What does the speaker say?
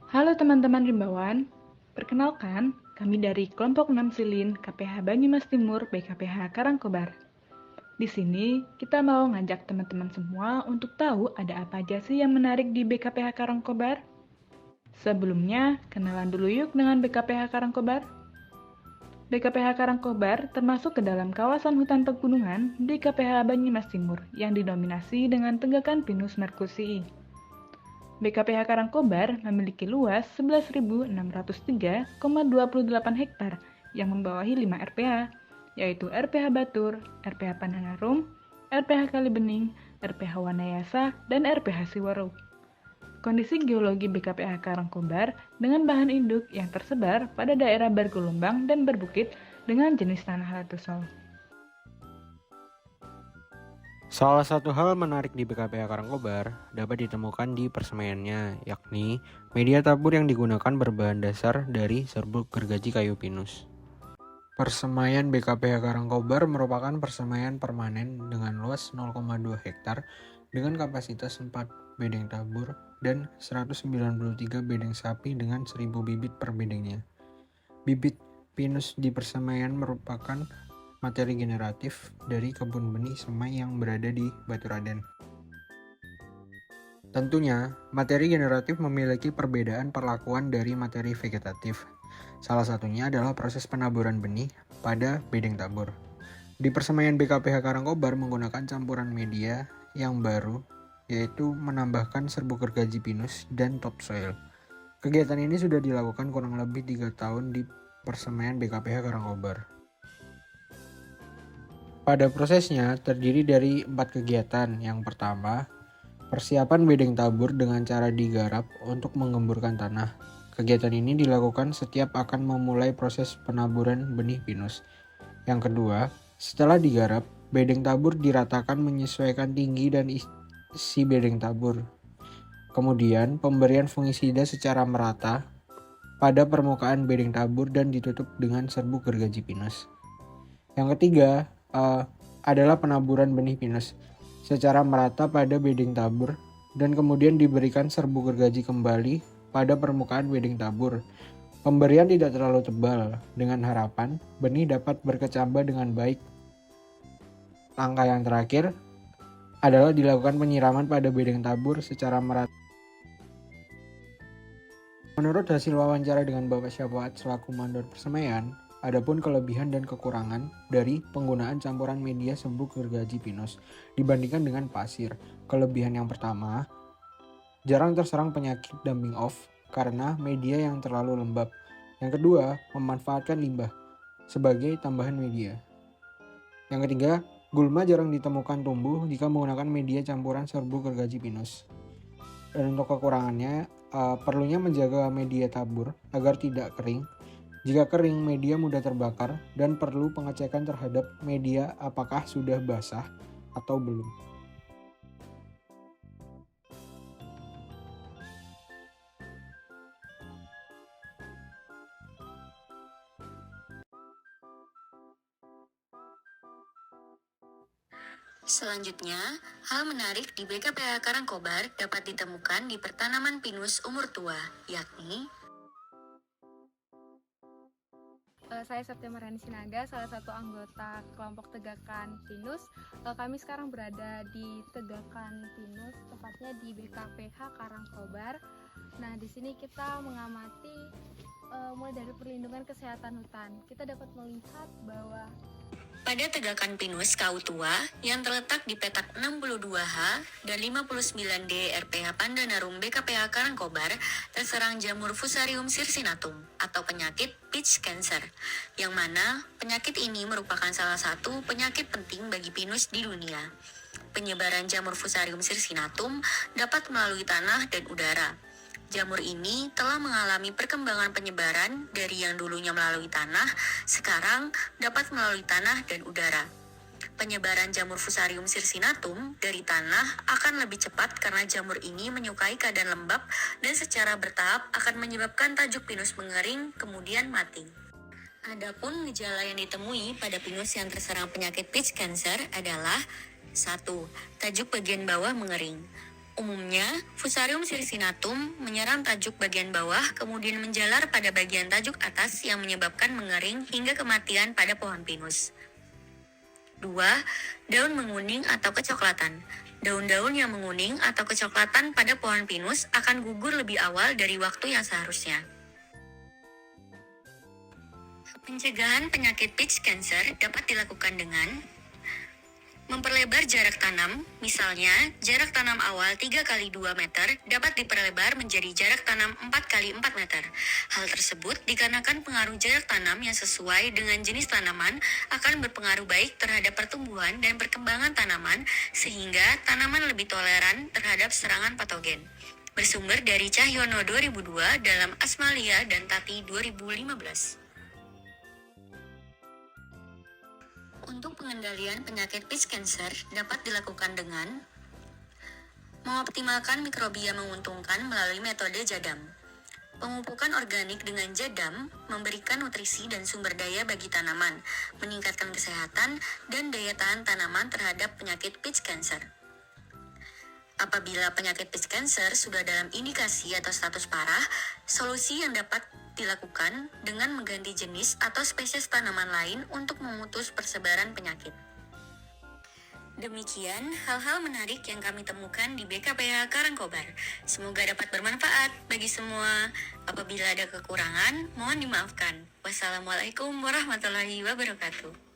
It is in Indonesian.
Halo teman-teman rimbawan, perkenalkan kami dari kelompok 6 Silin KPH Banyumas Timur BKPH Karangkobar. Di sini kita mau ngajak teman-teman semua untuk tahu ada apa aja sih yang menarik di BKPH Karangkobar. Sebelumnya, kenalan dulu yuk dengan BKPH Karangkobar. BKPH Karangkobar termasuk ke dalam kawasan hutan pegunungan di KPH Banyumas Timur yang didominasi dengan tegakan pinus merkusii. BKPH Karangkobar memiliki luas 11.603,28 hektar yang membawahi 5 RPH, yaitu RPH Batur, RPH Pandanarum, RPH Kalibening, RPH Wanayasa, dan RPH Siwaro. Kondisi geologi BKPH Karangkobar dengan bahan induk yang tersebar pada daerah bergelombang dan berbukit dengan jenis tanah letusol. Salah satu hal menarik di BKPH Karangkobar dapat ditemukan di persemaiannya, yakni media tabur yang digunakan berbahan dasar dari serbuk gergaji kayu pinus. Persemaian BKPH Karangkobar merupakan persemaian permanen dengan luas 0,2 hektar dengan kapasitas 4 bedeng tabur dan 193 bedeng sapi dengan 1000 bibit per bedengnya. Bibit pinus di persemaian merupakan materi generatif dari kebun benih semai yang berada di Baturaden. Tentunya, materi generatif memiliki perbedaan perlakuan dari materi vegetatif. Salah satunya adalah proses penaburan benih pada bedeng tabur. Di persemaian BKPH Karangkobar menggunakan campuran media yang baru, yaitu menambahkan serbuk gergaji pinus dan topsoil. Kegiatan ini sudah dilakukan kurang lebih 3 tahun di persemaian BKPH Karangkobar. Pada prosesnya terdiri dari 4 kegiatan. Yang pertama, persiapan bedeng tabur dengan cara digarap untuk mengemburkan tanah. Kegiatan ini dilakukan setiap akan memulai proses penaburan benih pinus. Yang kedua, setelah digarap, bedeng tabur diratakan menyesuaikan tinggi dan isi bedeng tabur. Kemudian, pemberian fungisida secara merata pada permukaan bedeng tabur dan ditutup dengan serbuk gergaji pinus. Yang ketiga adalah penaburan benih pinus secara merata pada bedeng tabur dan kemudian diberikan serbuk gergaji kembali pada permukaan bedeng tabur. Pemberian tidak terlalu tebal dengan harapan benih dapat berkecambah dengan baik. Langkah yang terakhir adalah dilakukan penyiraman pada bedeng tabur secara merata. Menurut hasil wawancara dengan Bapak Syafaat selaku mandor persemaian, adapun kelebihan dan kekurangan dari penggunaan campuran media serbuk gergaji pinus dibandingkan dengan pasir. Kelebihan yang pertama, jarang terserang penyakit dumping off karena media yang terlalu lembab. Yang kedua, memanfaatkan limbah sebagai tambahan media. Yang ketiga, gulma jarang ditemukan tumbuh jika menggunakan media campuran serbuk gergaji pinus. Dan untuk kekurangannya, perlunya menjaga media tabur agar tidak kering. Jika kering, media mudah terbakar dan perlu pengecekan terhadap media apakah sudah basah atau belum. Selanjutnya, hal menarik di BKPH Karangkobar dapat ditemukan di pertanaman pinus umur tua, yakni Saya Septimarani Sinaga, salah satu anggota kelompok Tegakan Pinus. Kami sekarang berada di Tegakan Pinus, tepatnya di BKPH Karangkobar. Nah, di sini kita mengamati mulai dari perlindungan kesehatan hutan. Kita dapat melihat bahwa pada Tegakan Pinus Kau Tua yang terletak di petak 62H dan 59D RPH Pandanarum BKPH Karangkobar terserang jamur Fusarium circinatum atau penyakit pitch cancer, yang mana penyakit ini merupakan salah satu penyakit penting bagi pinus di dunia. Penyebaran jamur Fusarium circinatum dapat melalui tanah dan udara. Jamur ini telah mengalami perkembangan penyebaran dari yang dulunya melalui tanah, sekarang dapat melalui tanah dan udara. Penyebaran jamur Fusarium circinatum dari tanah akan lebih cepat karena jamur ini menyukai keadaan lembab dan secara bertahap akan menyebabkan tajuk pinus mengering kemudian mati. Adapun gejala yang ditemui pada pinus yang terserang penyakit pitch cancer adalah 1. Tajuk bagian bawah mengering. Umumnya, Fusarium sirsinatum menyerang tajuk bagian bawah, kemudian menjalar pada bagian tajuk atas yang menyebabkan mengering hingga kematian pada pohon pinus. 2. Daun menguning atau kecoklatan. Daun-daun yang menguning atau kecoklatan pada pohon pinus akan gugur lebih awal dari waktu yang seharusnya. Pencegahan penyakit pitch cancer dapat dilakukan dengan memperlebar jarak tanam, misalnya jarak tanam awal 3x2 meter dapat diperlebar menjadi jarak tanam 4x4 meter. Hal tersebut dikarenakan pengaruh jarak tanam yang sesuai dengan jenis tanaman akan berpengaruh baik terhadap pertumbuhan dan perkembangan tanaman sehingga tanaman lebih toleran terhadap serangan patogen. Bersumber dari Cahyono 2002 dalam Asmalia dan Tati 2015. Untuk pengendalian penyakit pitch cancer dapat dilakukan dengan mengoptimalkan mikrobia menguntungkan melalui metode jadam. Pemupukan organik dengan jadam memberikan nutrisi dan sumber daya bagi tanaman, meningkatkan kesehatan dan daya tahan tanaman terhadap penyakit pitch cancer. Apabila penyakit pitch cancer sudah dalam indikasi atau status parah, solusi yang dapat dilakukan dengan mengganti jenis atau spesies tanaman lain untuk memutus persebaran penyakit. Demikian hal-hal menarik yang kami temukan di BKPH Karangkobar. Semoga dapat bermanfaat bagi semua. Apabila ada kekurangan, mohon dimaafkan. Wassalamualaikum warahmatullahi wabarakatuh.